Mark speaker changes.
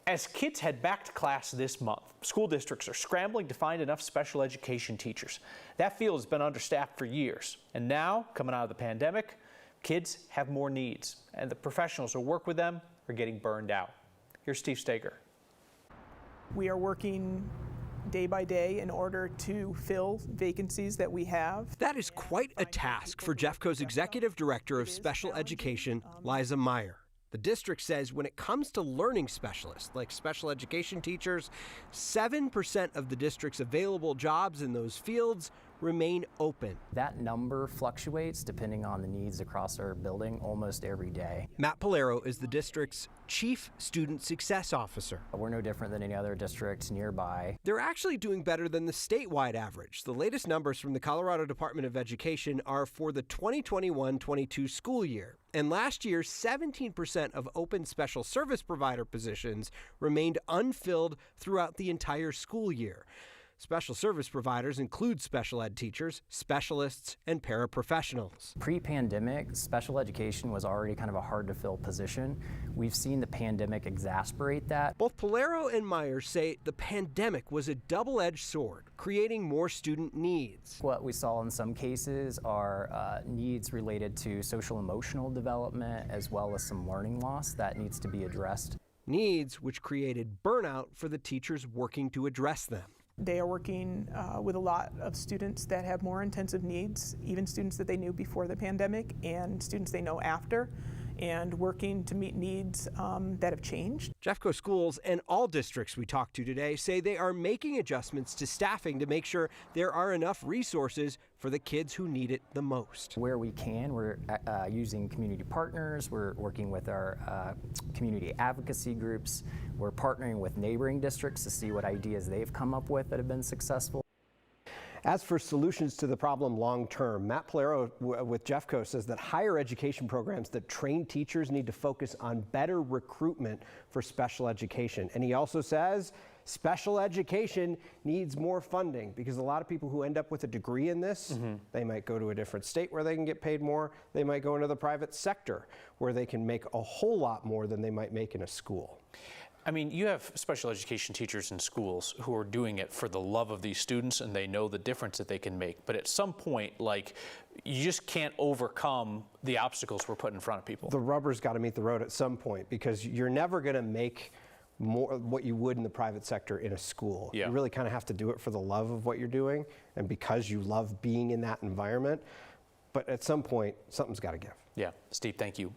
Speaker 1: As kids head back to class this month, school districts are scrambling to find enough special education teachers. That field has been understaffed for years, and now, coming out of the pandemic, kids have more needs, and the professionals who work with them are getting burned out. Here's Steve Steger.
Speaker 2: We are working day by day in order to fill vacancies that we have.
Speaker 3: That is quite a task for Jeffco's Executive Director of Special Education, Liza Meyer. The district says when it comes to learning specialists, like special education teachers, 7% of the district's available jobs in those fields remain open.
Speaker 4: That number fluctuates depending on the needs across our building almost every day.
Speaker 3: Matt Polero is the district's Chief Student Success Officer.
Speaker 4: We're no different than any other district nearby.
Speaker 3: They're actually doing better than the statewide average. The latest numbers from the Colorado Department of Education are for the 2021-22 school year. And last year, 17% of open special service provider positions remained unfilled throughout the entire school year. Special service providers include special ed teachers, specialists, and paraprofessionals.
Speaker 4: Pre-pandemic, special education was already kind of a hard-to-fill position. We've seen the pandemic exacerbate that.
Speaker 3: Both Polero and Meyer say the pandemic was a double-edged sword, creating more student needs.
Speaker 4: What we saw in some cases are needs related to social-emotional development as well as some learning loss that needs to be addressed.
Speaker 3: Needs which created burnout for the teachers working to address them.
Speaker 2: They are working with a lot of students that have more intensive needs, even students that they knew before the pandemic and students they know after, and working to meet needs that have changed.
Speaker 3: Jeffco schools and all districts we talked to today say they are making adjustments to staffing to make sure there are enough resources for the kids who need it the most.
Speaker 4: Where we can, we're using community partners, we're working with our community advocacy groups, we're partnering with neighboring districts to see what ideas they've come up with that have been successful.
Speaker 3: As for solutions to the problem long term, Matt Polero with Jeffco says that higher education programs that train teachers need to focus on better recruitment for special education. And he also says special education needs more funding because a lot of people who end up with a degree in this, they might go to a different state where they can get paid more. They might go into the private sector where they can make a whole lot more than they might make in a school.
Speaker 1: I mean, you have special education teachers in schools who are doing it for the love of these students, and they know the difference that they can make. But at some point, like, you just can't overcome the obstacles we're putting in front of people. The
Speaker 3: rubber's got to meet the road at some point because you're never going to make more what you would in the private sector in a school.
Speaker 1: Yeah.
Speaker 3: You really kind of have to do it for the love of what you're doing and because you love being in that environment. But at some point, something's got to give.
Speaker 1: Yeah. Steve, thank you.